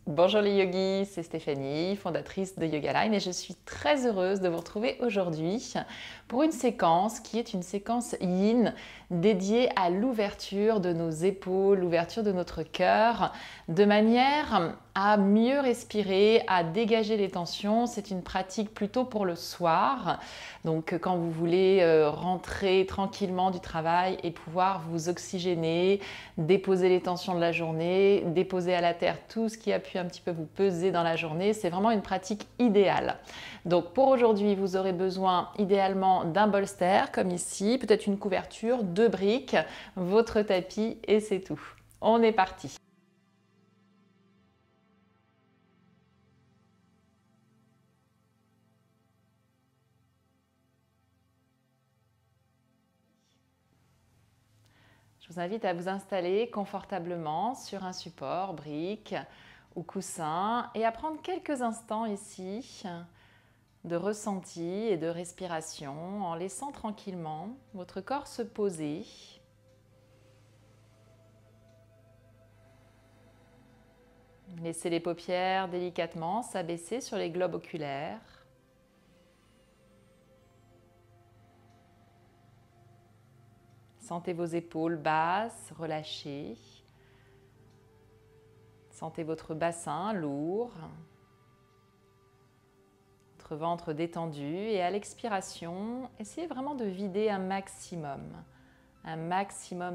Bonjour les yogis, c'est Stéphanie, fondatrice de Yoga Line et je suis très heureuse de vous retrouver aujourd'hui pour une séquence qui est une séquence yin dédiée à l'ouverture de nos épaules, l'ouverture de notre cœur, de manière à mieux respirer, à dégager les tensions. C'est une pratique plutôt pour le soir, donc quand vous voulez rentrer tranquillement du travail et pouvoir vous oxygéner, déposer les tensions de la journée, déposer à la terre tout ce qui a pu un petit peu vous peser dans la journée. C'est vraiment une pratique idéale. Donc pour aujourd'hui, vous aurez besoin idéalement d'un bolster comme ici, peut-être une couverture, 2 briques, votre tapis et c'est tout. On est parti. Je vous invite à vous installer confortablement sur un support, brique ou coussin et à prendre quelques instants ici de ressenti et de respiration en laissant tranquillement votre corps se poser. Laissez les paupières délicatement s'abaisser sur les globes oculaires. Sentez vos épaules basses, relâchées. Sentez votre bassin lourd, votre ventre détendu et à l'expiration, essayez vraiment de vider un maximum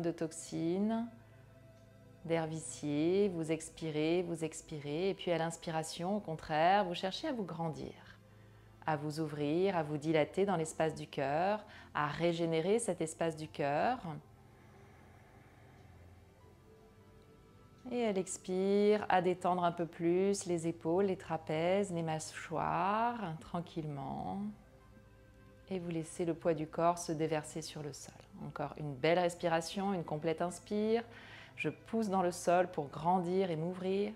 de toxines, d'air vicié. Vous expirez et puis à l'inspiration, au contraire, vous cherchez à vous grandir, à vous ouvrir, à vous dilater dans l'espace du cœur, à régénérer cet espace du cœur. Et à l'expire, à détendre un peu plus les épaules, les trapèzes, les mâchoires, tranquillement. Et vous laissez le poids du corps se déverser sur le sol. Encore une belle respiration, une complète inspire. Je pousse dans le sol pour grandir et m'ouvrir.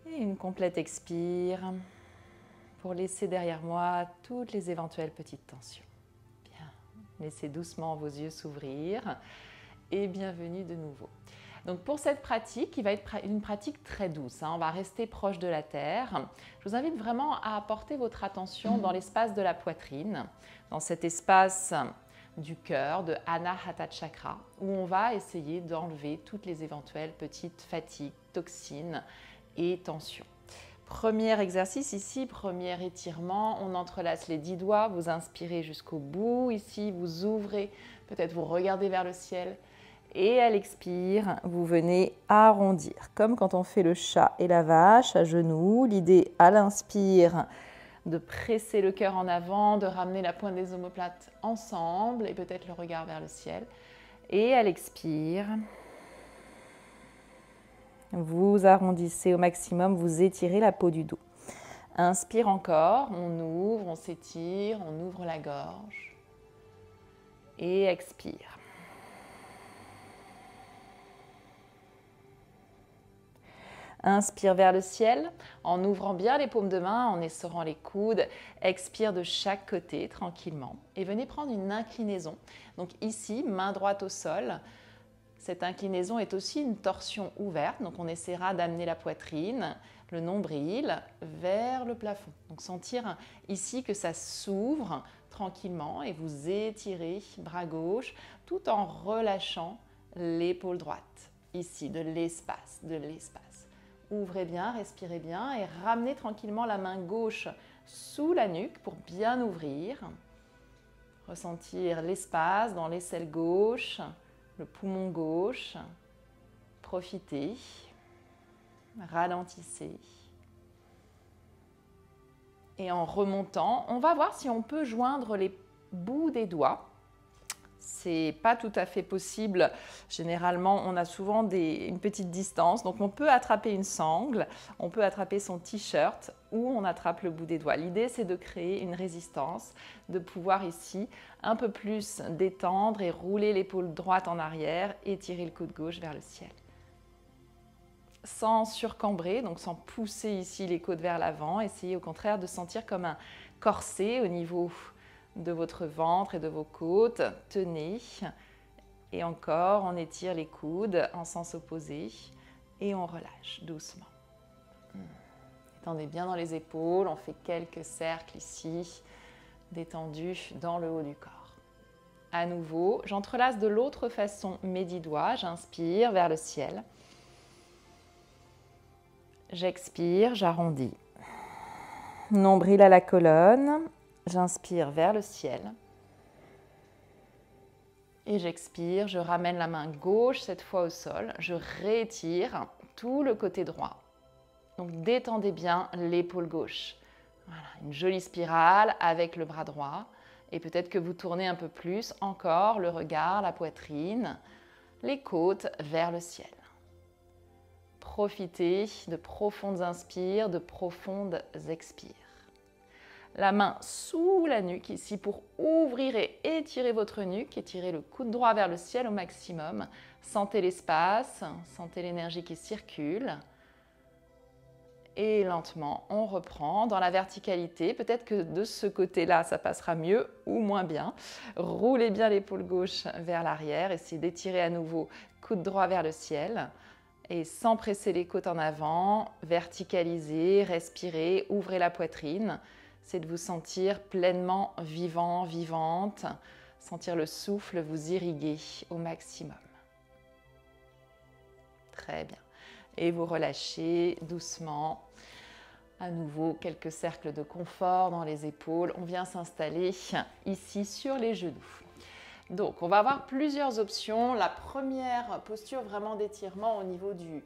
Et une complète expire pour laisser derrière moi toutes les éventuelles petites tensions. Bien, laissez doucement vos yeux s'ouvrir. Et bienvenue de nouveau. Donc pour cette pratique, qui va être une pratique très douce, on va rester proche de la terre. Je vous invite vraiment à apporter votre attention dans l'espace de la poitrine, dans cet espace du cœur, de Anahata Chakra, où on va essayer d'enlever toutes les éventuelles petites fatigues, toxines et tensions. Premier exercice ici, premier étirement, on entrelace les 10 doigts, vous inspirez jusqu'au bout, ici vous ouvrez, peut-être vous regardez vers le ciel. Et à l'expire, vous venez arrondir, comme quand on fait le chat et la vache à genoux. L'idée à l'inspire de presser le cœur en avant, de ramener la pointe des omoplates ensemble et peut-être le regard vers le ciel. Et à l'expire, vous arrondissez au maximum, vous étirez la peau du dos. Inspire encore, on ouvre, on s'étire, on ouvre la gorge. Et expire. Inspire vers le ciel en ouvrant bien les paumes de main, en essorant les coudes. Expire de chaque côté tranquillement et venez prendre une inclinaison. Donc ici, main droite au sol. Cette inclinaison est aussi une torsion ouverte. Donc on essaiera d'amener la poitrine, le nombril vers le plafond. Donc sentir ici que ça s'ouvre tranquillement et vous étirez bras gauche tout en relâchant l'épaule droite. Ici, de l'espace, de l'espace. Ouvrez bien, respirez bien et ramenez tranquillement la main gauche sous la nuque pour bien ouvrir. Ressentir l'espace dans l'aisselle gauche, le poumon gauche. Profitez, ralentissez. Et en remontant, on va voir si on peut joindre les bouts des doigts. C'est pas tout à fait possible. Généralement, on a souvent une petite distance. Donc, on peut attraper une sangle, on peut attraper son t-shirt ou on attrape le bout des doigts. L'idée, c'est de créer une résistance, de pouvoir ici un peu plus détendre et rouler l'épaule droite en arrière et tirer le coude gauche vers le ciel. Sans surcambrer, donc sans pousser ici les côtes vers l'avant. Essayez au contraire de sentir comme un corset au niveau de votre ventre et de vos côtes. Tenez. Et encore, on étire les coudes en sens opposé. Et on relâche doucement. Étendez bien dans les épaules, on fait quelques cercles ici, détendus dans le haut du corps. À nouveau, j'entrelace de l'autre façon mes 10 doigts, j'inspire vers le ciel. J'expire, j'arrondis. Nombril à la colonne, j'inspire vers le ciel. Et j'expire, je ramène la main gauche cette fois au sol, je réétire tout le côté droit. Donc détendez bien l'épaule gauche. Voilà, une jolie spirale avec le bras droit. Et peut-être que vous tournez un peu plus encore le regard, la poitrine, les côtes vers le ciel. Profitez de profondes inspires, de profondes expires. La main sous la nuque ici pour ouvrir et étirer votre nuque, étirer le coude droit vers le ciel au maximum. Sentez l'espace, sentez l'énergie qui circule. Et lentement, on reprend dans la verticalité. Peut-être que de ce côté-là, ça passera mieux ou moins bien. Roulez bien l'épaule gauche vers l'arrière. Essayez d'étirer à nouveau coude droit vers le ciel. Et sans presser les côtes en avant, verticalisez, respirez, ouvrez la poitrine. C'est de vous sentir pleinement vivant, vivante. Sentir le souffle vous irriguer au maximum. Très bien. Et vous relâchez doucement. À nouveau, quelques cercles de confort dans les épaules. On vient s'installer ici sur les genoux. Donc, on va avoir plusieurs options. La première posture vraiment d'étirement au niveau du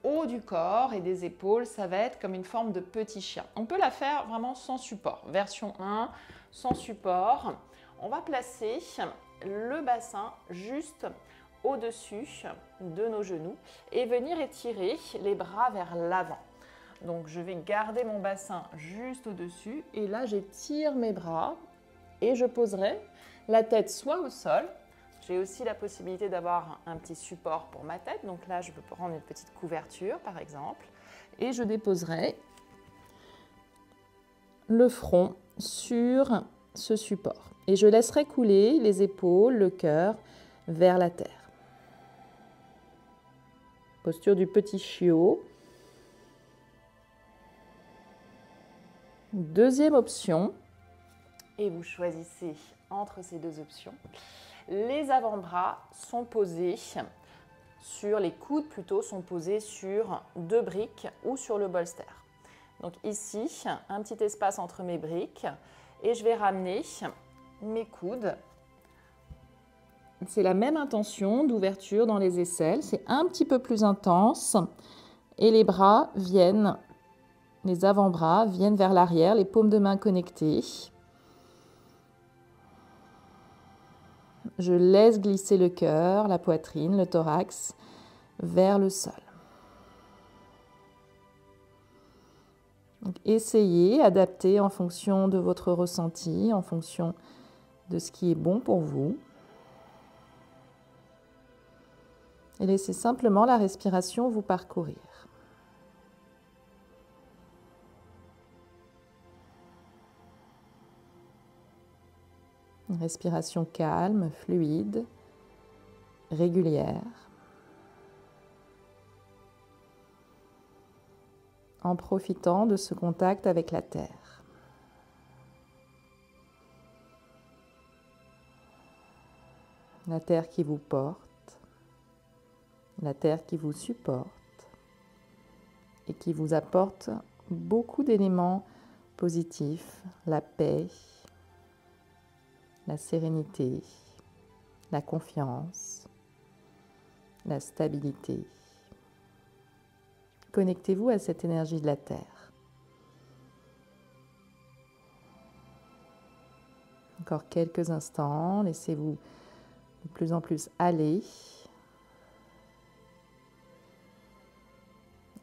haut du corps et des épaules, ça va être comme une forme de petit chien. On peut la faire vraiment sans support. Version 1, sans support. On va placer le bassin juste au-dessus de nos genoux et venir étirer les bras vers l'avant. Donc je vais garder mon bassin juste au-dessus et là j'étire mes bras et je poserai la tête soit au sol. J'ai aussi la possibilité d'avoir un petit support pour ma tête. Donc là je peux prendre une petite couverture par exemple et je déposerai le front sur ce support. Et je laisserai couler les épaules, le cœur vers la terre. Posture du petit chiot. Deuxième option, et vous choisissez entre ces deux options. Les avant-bras sont posés sur les coudes, plutôt sont posés sur deux briques ou sur le bolster. Donc ici, un petit espace entre mes briques et je vais ramener mes coudes. C'est la même intention d'ouverture dans les aisselles, c'est un petit peu plus intense et les bras viennent. Les avant-bras viennent vers l'arrière, les paumes de main connectées. Je laisse glisser le cœur, la poitrine, le thorax vers le sol. Donc, essayez, adaptez en fonction de votre ressenti, en fonction de ce qui est bon pour vous. Et laissez simplement la respiration vous parcourir. Une respiration calme, fluide, régulière. En profitant de ce contact avec la terre. La terre qui vous porte, la terre qui vous supporte et qui vous apporte beaucoup d'éléments positifs, la paix, la sérénité, la confiance, la stabilité. Connectez-vous à cette énergie de la terre. Encore quelques instants, laissez-vous de plus en plus aller.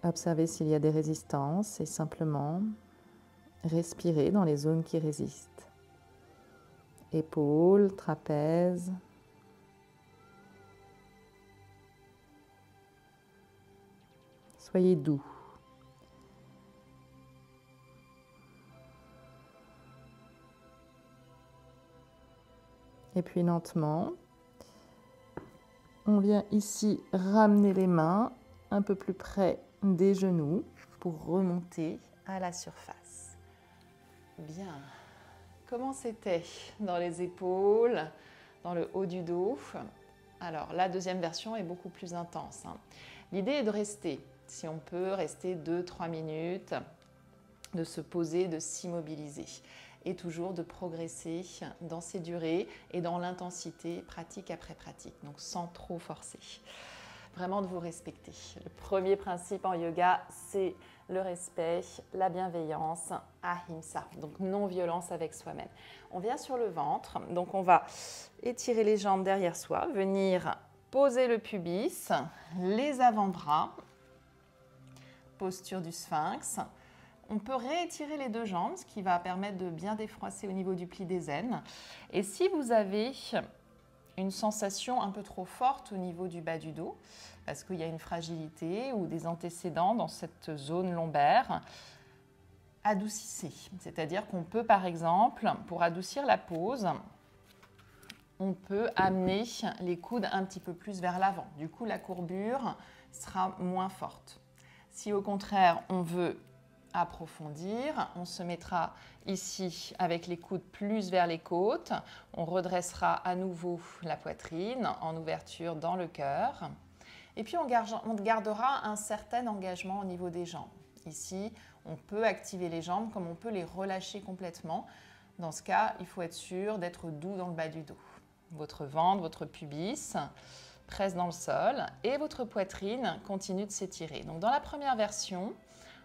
Observez s'il y a des résistances et simplement respirez dans les zones qui résistent. Épaules, trapèze. Soyez doux. Et puis lentement, on vient ici ramener les mains un peu plus près des genoux pour remonter à la surface. Bien. Comment c'était dans les épaules, dans le haut du dos? Alors, la deuxième version est beaucoup plus intense. L'idée est de rester, si on peut, rester 2-3 minutes, de se poser, de s'immobiliser et toujours de progresser dans ces durées et dans l'intensité pratique après pratique, donc sans trop forcer. Vraiment de vous respecter. Le premier principe en yoga, c'est le respect, la bienveillance, ahimsa, donc non-violence avec soi-même. On vient sur le ventre, donc on va étirer les jambes derrière soi, venir poser le pubis, les avant-bras, posture du sphinx. On peut réétirer les deux jambes, ce qui va permettre de bien défroisser au niveau du pli des aines. Et si vous avez une sensation un peu trop forte au niveau du bas du dos, parce qu'il y a une fragilité ou des antécédents dans cette zone lombaire, adoucissez. C'est-à-dire qu'on peut, par exemple, pour adoucir la pose, on peut amener les coudes un petit peu plus vers l'avant. Du coup, la courbure sera moins forte. Si au contraire, on veut approfondir, on se mettra ici avec les coudes plus vers les côtes, on redressera à nouveau la poitrine en ouverture dans le cœur et puis on gardera un certain engagement au niveau des jambes. Ici, on peut activer les jambes comme on peut les relâcher complètement. Dans ce cas, il faut être sûr d'être doux dans le bas du dos. Votre ventre, votre pubis presse dans le sol et votre poitrine continue de s'étirer. Donc dans la première version,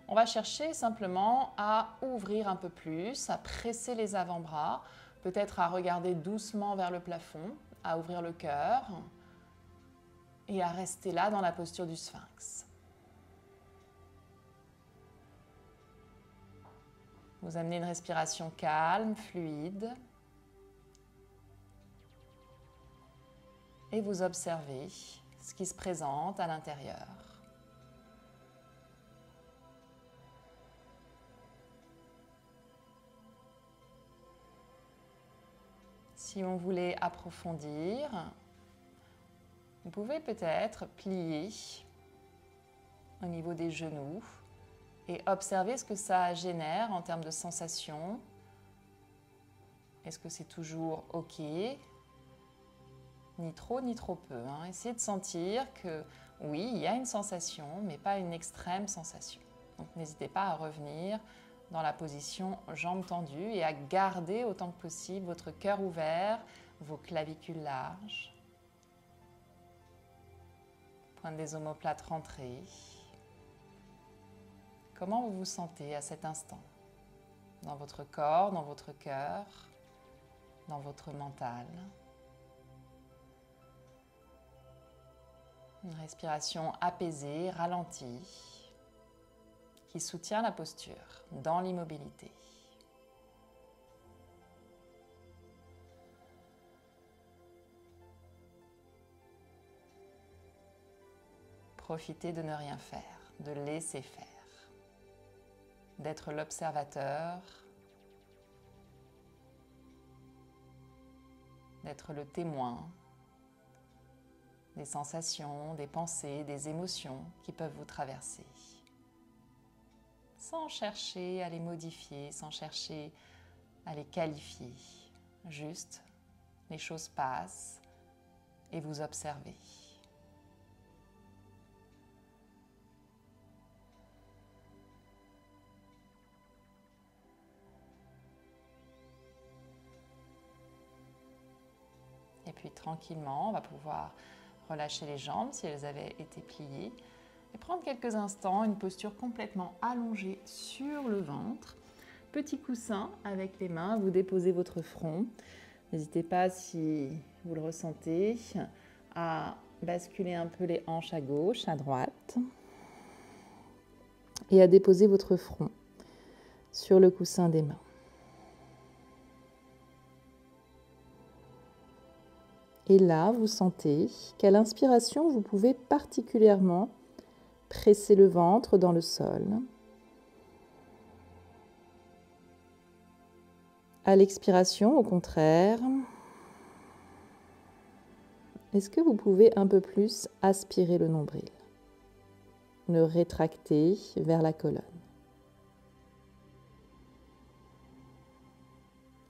on va chercher simplement à ouvrir un peu plus, à presser les avant-bras, peut-être à regarder doucement vers le plafond, à ouvrir le cœur et à rester là dans la posture du sphinx. Vous amenez une respiration calme, fluide et vous observez ce qui se présente à l'intérieur. Si on voulait approfondir, vous pouvez peut-être plier au niveau des genoux et observer ce que ça génère en termes de sensations. Est-ce que c'est toujours OK? Ni trop ni trop peu. Essayez de sentir que oui, il y a une sensation, mais pas une extrême sensation. Donc n'hésitez pas à revenir dans la position jambes tendues et à garder autant que possible votre cœur ouvert, vos clavicules larges. Pointe des omoplates rentrées. Comment vous vous sentez à cet instant? Dans votre corps, dans votre cœur, dans votre mental. Une respiration apaisée, ralentie, qui soutient la posture dans l'immobilité. Profitez de ne rien faire, de laisser faire, d'être l'observateur, d'être le témoin des sensations, des pensées, des émotions qui peuvent vous traverser. Sans chercher à les modifier, sans chercher à les qualifier. Juste, les choses passent et vous observez. Et puis tranquillement, on va pouvoir relâcher les jambes si elles avaient été pliées et prendre quelques instants une posture complètement allongée sur le ventre. Petit coussin avec les mains, vous déposez votre front. N'hésitez pas, si vous le ressentez, à basculer un peu les hanches à gauche, à droite et à déposer votre front sur le coussin des mains. Et là, vous sentez qu'à l'inspiration, vous pouvez particulièrement presser le ventre dans le sol. À l'expiration, au contraire, est-ce que vous pouvez un peu plus aspirer le nombril? le rétracter vers la colonne.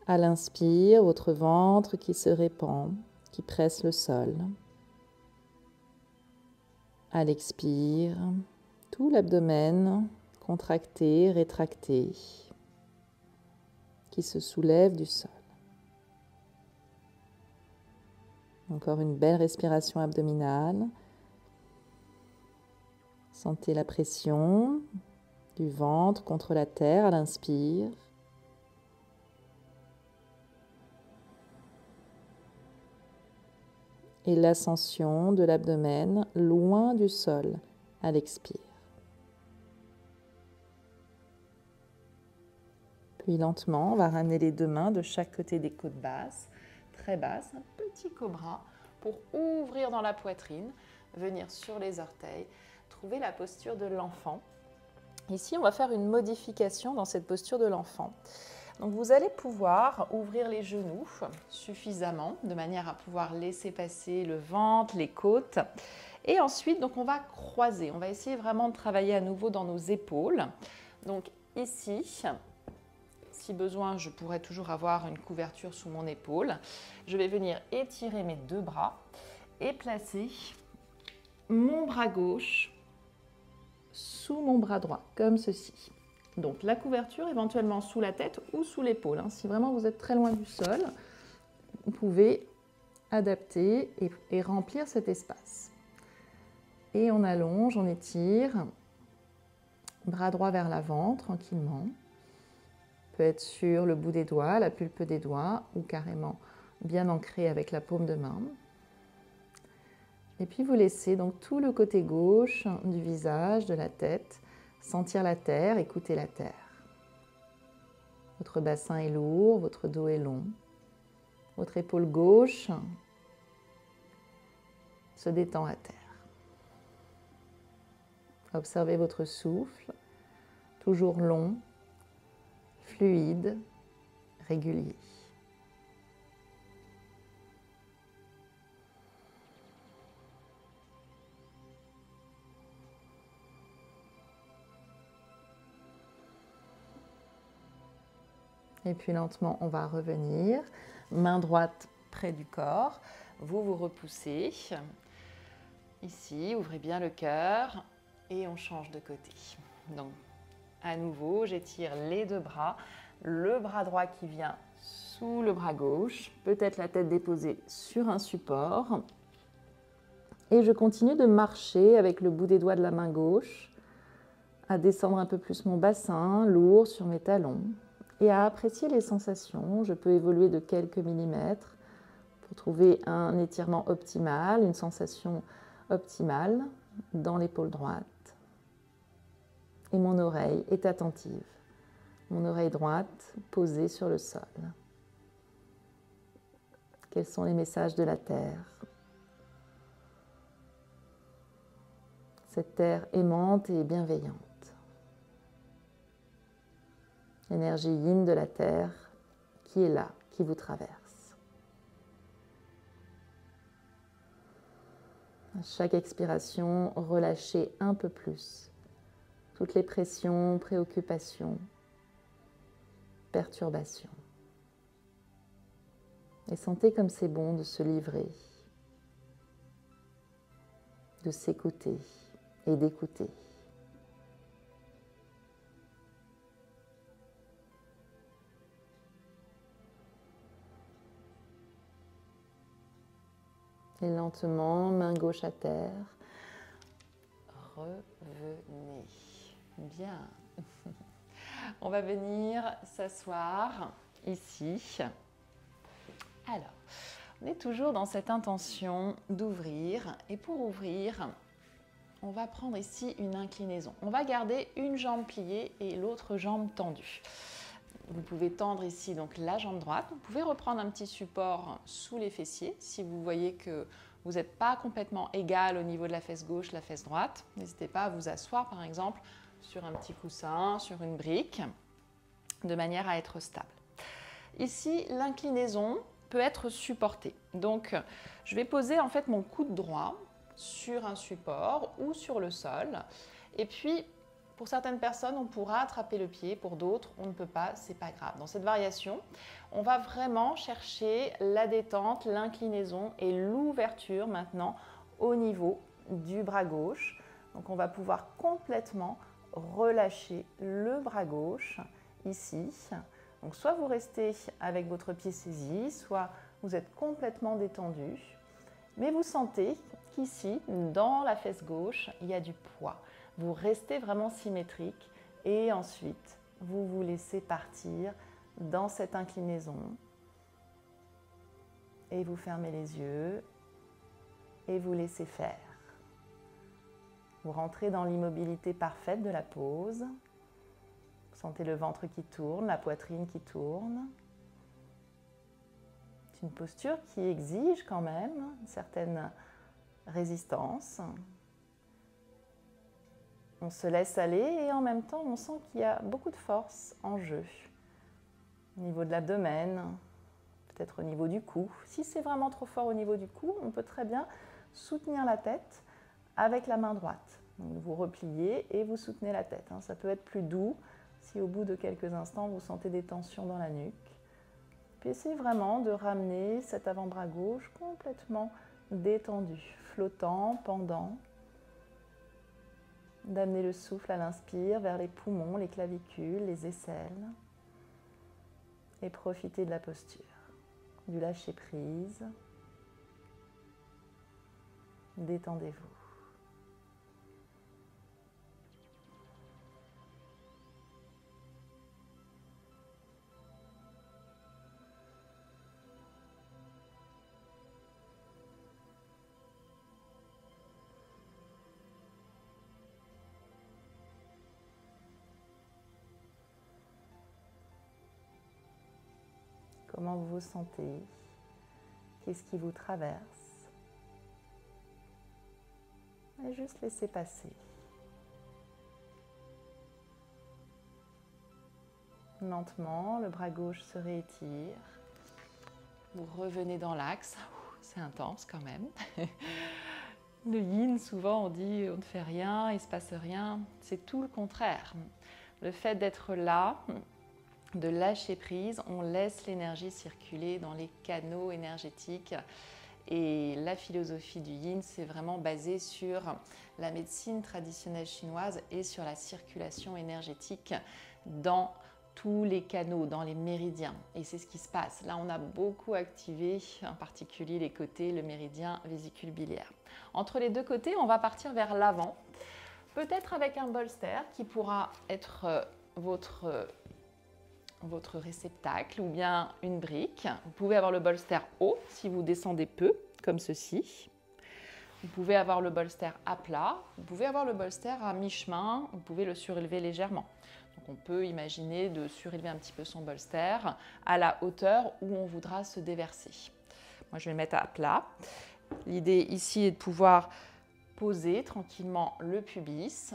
À l'inspire, votre ventre qui se répand, qui presse le sol. À l'expire, tout l'abdomen contracté, rétracté, qui se soulève du sol. Encore une belle respiration abdominale. Sentez la pression du ventre contre la terre à l'inspire. Et l'ascension de l'abdomen loin du sol à l'expire. Puis lentement, on va ramener les deux mains de chaque côté des côtes basses, très basses, un petit cobra pour ouvrir dans la poitrine, venir sur les orteils, trouver la posture de l'enfant. Ici, on va faire une modification dans cette posture de l'enfant. Donc vous allez pouvoir ouvrir les genoux suffisamment, de manière à pouvoir laisser passer le ventre, les côtes. Et ensuite, donc on va croiser. On va essayer vraiment de travailler à nouveau dans nos épaules. Donc ici, si besoin, je pourrais toujours avoir une couverture sous mon épaule. Je vais venir étirer mes deux bras et placer mon bras gauche sous mon bras droit, comme ceci. Donc la couverture éventuellement sous la tête ou sous l'épaule. Si vraiment vous êtes très loin du sol, vous pouvez adapter et remplir cet espace. Et on allonge, on étire, bras droit vers l'avant tranquillement. Peut être sur le bout des doigts, la pulpe des doigts ou carrément bien ancré avec la paume de main. Et puis vous laissez donc tout le côté gauche du visage, de la tête, sentir la terre, écouter la terre. Votre bassin est lourd, votre dos est long. Votre épaule gauche se détend à terre. Observez votre souffle, toujours long, fluide, régulier. Et puis lentement, on va revenir. Main droite près du corps. Vous vous repoussez. Ici, ouvrez bien le cœur et on change de côté. Donc, à nouveau, j'étire les deux bras. Le bras droit qui vient sous le bras gauche. Peut-être la tête déposée sur un support. Et je continue de marcher avec le bout des doigts de la main gauche à descendre un peu plus mon bassin, lourd sur mes talons. Et à apprécier les sensations. Je peux évoluer de quelques millimètres pour trouver un étirement optimal, une sensation optimale dans l'épaule droite. Et mon oreille est attentive. Mon oreille droite posée sur le sol. Quels sont les messages de la terre? Cette terre aimante et bienveillante. L'énergie yin de la terre qui est là, qui vous traverse. À chaque expiration, relâchez un peu plus toutes les pressions, préoccupations, perturbations. Et sentez comme c'est bon de se livrer, de s'écouter et d'écouter. Et lentement, main gauche à terre, revenez. Bien. On va venir s'asseoir ici. Alors, on est toujours dans cette intention d'ouvrir. Et pour ouvrir, on va prendre ici une inclinaison. On va garder une jambe pliée et l'autre jambe tendue. Vous pouvez tendre ici donc la jambe droite. Vous pouvez reprendre un petit support sous les fessiers si vous voyez que vous n'êtes pas complètement égal au niveau de la fesse gauche, la fesse droite. N'hésitez pas à vous asseoir par exemple sur un petit coussin, sur une brique, de manière à être stable. Ici, l'inclinaison peut être supportée. Donc, je vais poser en fait mon coude droit sur un support ou sur le sol. Et puis, pour certaines personnes, on pourra attraper le pied, pour d'autres, on ne peut pas, c'est pas grave. Dans cette variation, on va vraiment chercher la détente, l'inclinaison et l'ouverture maintenant au niveau du bras gauche. Donc on va pouvoir complètement relâcher le bras gauche ici. Donc soit vous restez avec votre pied saisi, soit vous êtes complètement détendu. Mais vous sentez qu'ici, dans la fesse gauche, il y a du poids. Vous restez vraiment symétrique et ensuite, vous vous laissez partir dans cette inclinaison. Et vous fermez les yeux et vous laissez faire. Vous rentrez dans l'immobilité parfaite de la pose. Vous sentez le ventre qui tourne, la poitrine qui tourne. C'est une posture qui exige quand même une certaine résistance. On se laisse aller et en même temps, on sent qu'il y a beaucoup de force en jeu. Au niveau de l'abdomen, peut-être au niveau du cou. Si c'est vraiment trop fort au niveau du cou, on peut très bien soutenir la tête avec la main droite. Donc vous repliez et vous soutenez la tête. Ça peut être plus doux si au bout de quelques instants, vous sentez des tensions dans la nuque. Puis essayez vraiment de ramener cet avant-bras gauche complètement détendu, flottant, pendant. D'amener le souffle à l'inspire vers les poumons, les clavicules, les aisselles. Et profitez de la posture, du lâcher-prise. Détendez-vous. Comment vous vous sentez? Qu'est-ce qui vous traverse? Et juste laissez passer. Lentement, le bras gauche se réétire. Vous revenez dans l'axe. C'est intense quand même. Le yin, souvent on dit on ne fait rien, il ne se passe rien. C'est tout le contraire. Le fait d'être là, de lâcher prise, on laisse l'énergie circuler dans les canaux énergétiques. Et la philosophie du yin, c'est vraiment basé sur la médecine traditionnelle chinoise et sur la circulation énergétique dans tous les canaux, dans les méridiens. Et c'est ce qui se passe. Là, on a beaucoup activé, en particulier les côtés, le méridien vésicule biliaire. Entre les deux côtés, on va partir vers l'avant, peut-être avec un bolster qui pourra être votre réceptacle ou bien une brique. Vous pouvez avoir le bolster haut si vous descendez peu, comme ceci. Vous pouvez avoir le bolster à plat, vous pouvez avoir le bolster à mi-chemin, vous pouvez le surélever légèrement. Donc on peut imaginer de surélever un petit peu son bolster à la hauteur où on voudra se déverser. Moi je vais le mettre à plat. L'idée ici est de pouvoir poser tranquillement le pubis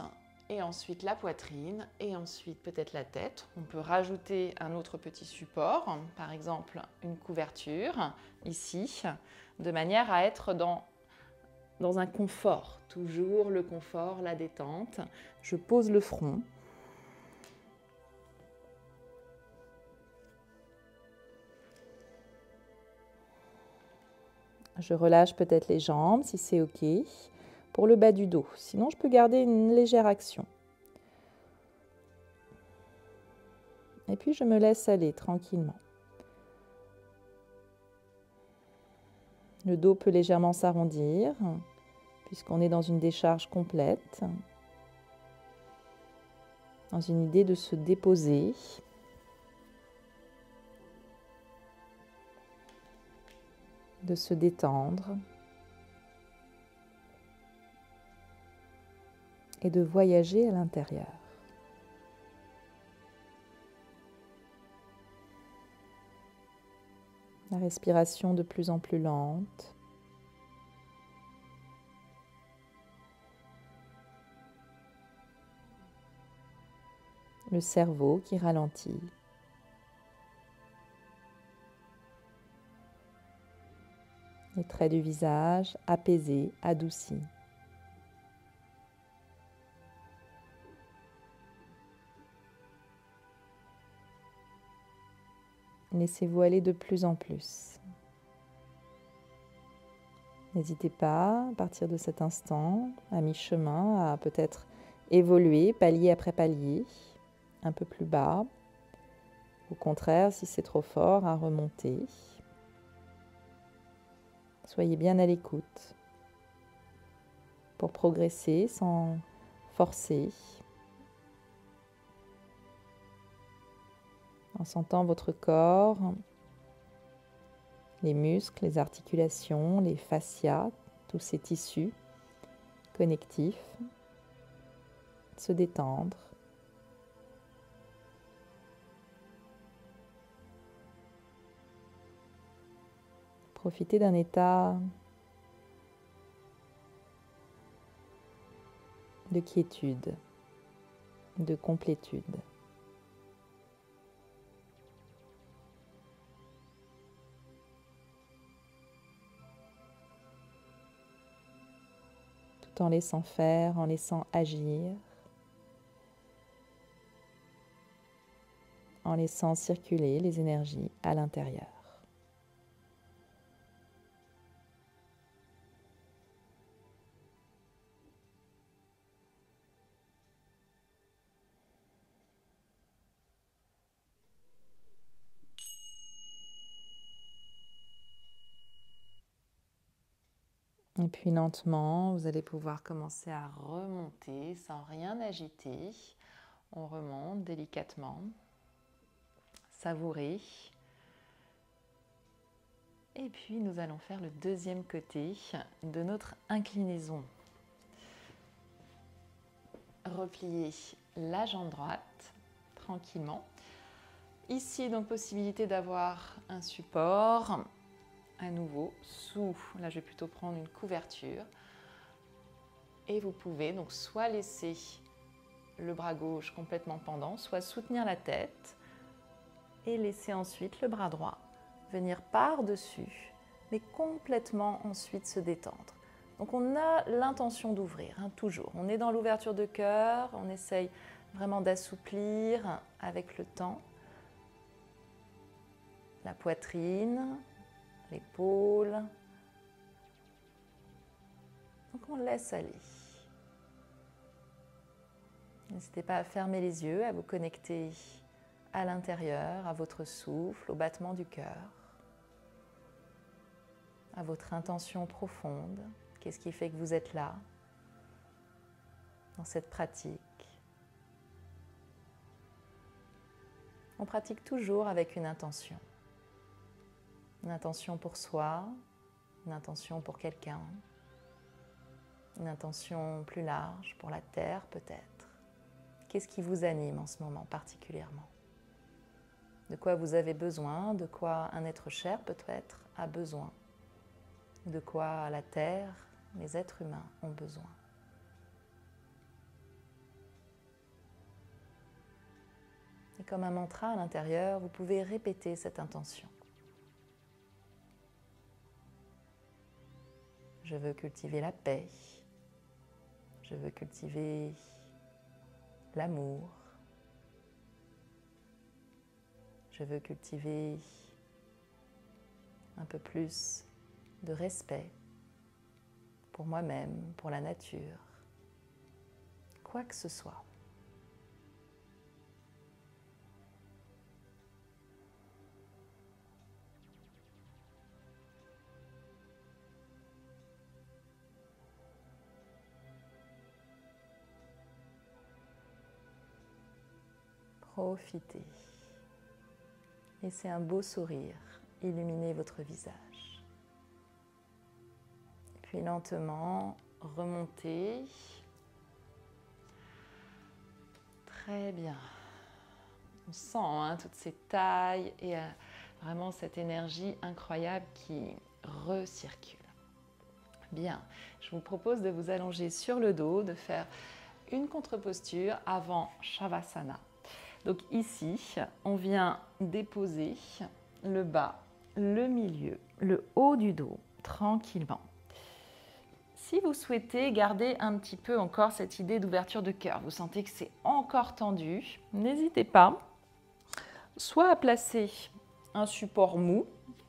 et ensuite la poitrine et ensuite peut-être la tête. On peut rajouter un autre petit support, par exemple une couverture ici, de manière à être dans un confort, toujours le confort, la détente. Je pose le front. Je relâche peut-être les jambes si c'est OK pour le bas du dos. Sinon, je peux garder une légère action. Et puis, je me laisse aller tranquillement. Le dos peut légèrement s'arrondir puisqu'on est dans une décharge complète, dans une idée de se déposer. De se détendre et de voyager à l'intérieur. La respiration de plus en plus lente. Le cerveau qui ralentit. Les traits du visage apaisés, adoucis. Laissez-vous aller de plus en plus. N'hésitez pas, à partir de cet instant, à mi-chemin, à peut-être évoluer palier après palier, un peu plus bas. Au contraire, si c'est trop fort, à remonter. Soyez bien à l'écoute pour progresser sans forcer, en sentant votre corps, les muscles, les articulations, les fascias, tous ces tissus connectifs se détendre. Profitez d'un état de quiétude, de complétude. Tout en laissant faire, en laissant agir, en laissant circuler les énergies à l'intérieur. Et puis lentement, vous allez pouvoir commencer à remonter sans rien agiter. On remonte délicatement, savourer. Et puis nous allons faire le deuxième côté de notre inclinaison. Replier la jambe droite tranquillement. Ici, donc, possibilité d'avoir un support. À nouveau, là je vais plutôt prendre une couverture. Et vous pouvez donc soit laisser le bras gauche complètement pendant, soit soutenir la tête et laisser ensuite le bras droit venir par-dessus, mais complètement ensuite se détendre. Donc on a l'intention d'ouvrir, toujours. On est dans l'ouverture de cœur, on essaye vraiment d'assouplir avec le temps la poitrine, l'épaule. Donc on laisse aller. N'hésitez pas à fermer les yeux, à vous connecter à l'intérieur, à votre souffle, au battement du cœur, à votre intention profonde. Qu'est-ce qui fait que vous êtes là, dans cette pratique? On pratique toujours avec une intention. Une intention pour soi, une intention pour quelqu'un, une intention plus large pour la terre peut-être. Qu'est-ce qui vous anime en ce moment particulièrement? De quoi vous avez besoin? De quoi un être cher peut-être a besoin? De quoi la terre, les êtres humains ont besoin? Et comme un mantra à l'intérieur, vous pouvez répéter cette intention. Je veux cultiver la paix. Je veux cultiver l'amour. Je veux cultiver un peu plus de respect pour moi-même, pour la nature, quoi que ce soit. Profitez. Laissez un beau sourire illuminer votre visage. Et puis lentement, remontez. Très bien. On sent toutes ces tailles et vraiment cette énergie incroyable qui recircule. Bien, je vous propose de vous allonger sur le dos, de faire une contre-posture avant Shavasana. Donc ici, on vient déposer le bas, le milieu, le haut du dos, tranquillement. Si vous souhaitez garder un petit peu encore cette idée d'ouverture de cœur, vous sentez que c'est encore tendu, n'hésitez pas soit à placer un support mou,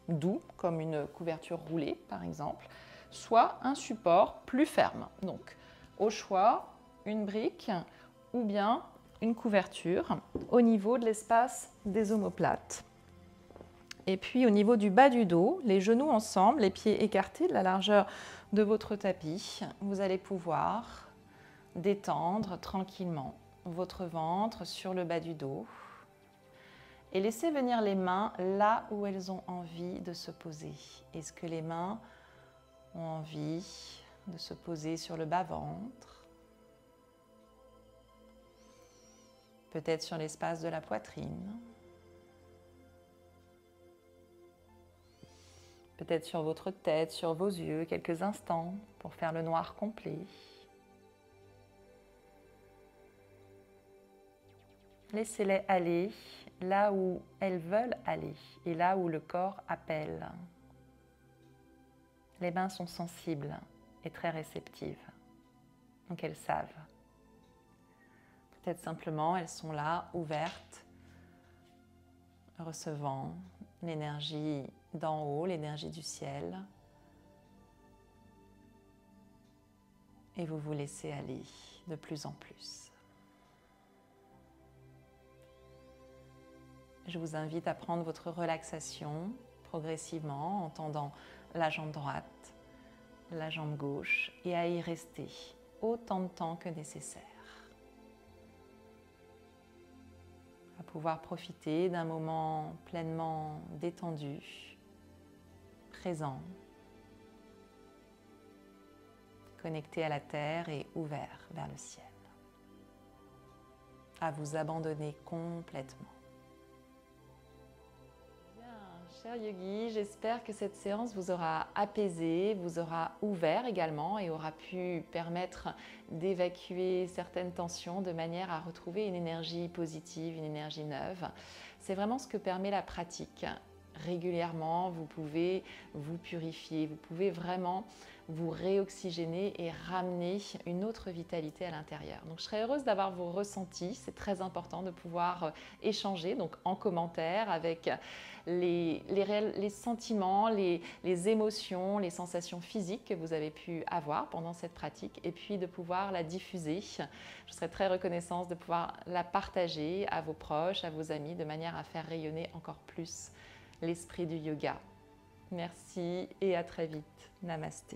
doux, comme une couverture roulée par exemple, soit un support plus ferme. Donc au choix, une brique ou bien une couverture au niveau de l'espace des omoplates. Et puis au niveau du bas du dos, les genoux ensemble, les pieds écartés de la largeur de votre tapis, vous allez pouvoir détendre tranquillement votre ventre sur le bas du dos et laisser venir les mains là où elles ont envie de se poser. Est-ce que les mains ont envie de se poser sur le bas-ventre? Peut-être sur l'espace de la poitrine? Peut-être sur votre tête, sur vos yeux, quelques instants pour faire le noir complet. Laissez-les aller là où elles veulent aller et là où le corps appelle. Les mains sont sensibles et très réceptives, donc elles savent. Peut-être simplement elles sont là, ouvertes, recevant l'énergie d'en haut, l'énergie du ciel. Et vous vous laissez aller de plus en plus. Je vous invite à prendre votre relaxation progressivement en tendant la jambe droite, la jambe gauche et à y rester autant de temps que nécessaire. À pouvoir profiter d'un moment pleinement détendu, présent, connecté à la terre et ouvert vers le ciel. À vous abandonner complètement. Cher yogi, j'espère que cette séance vous aura apaisé, vous aura ouvert également et aura pu permettre d'évacuer certaines tensions de manière à retrouver une énergie positive, une énergie neuve. C'est vraiment ce que permet la pratique. Régulièrement, vous pouvez vous purifier, vous pouvez vraiment vous réoxygéner et ramener une autre vitalité à l'intérieur. Donc je serais heureuse d'avoir vos ressentis, c'est très important de pouvoir échanger donc en commentaire avec les sentiments, les émotions, les sensations physiques que vous avez pu avoir pendant cette pratique et puis de pouvoir la diffuser. Je serais très reconnaissante de pouvoir la partager à vos proches, à vos amis de manière à faire rayonner encore plus l'esprit du yoga. Merci et à très vite. Namasté.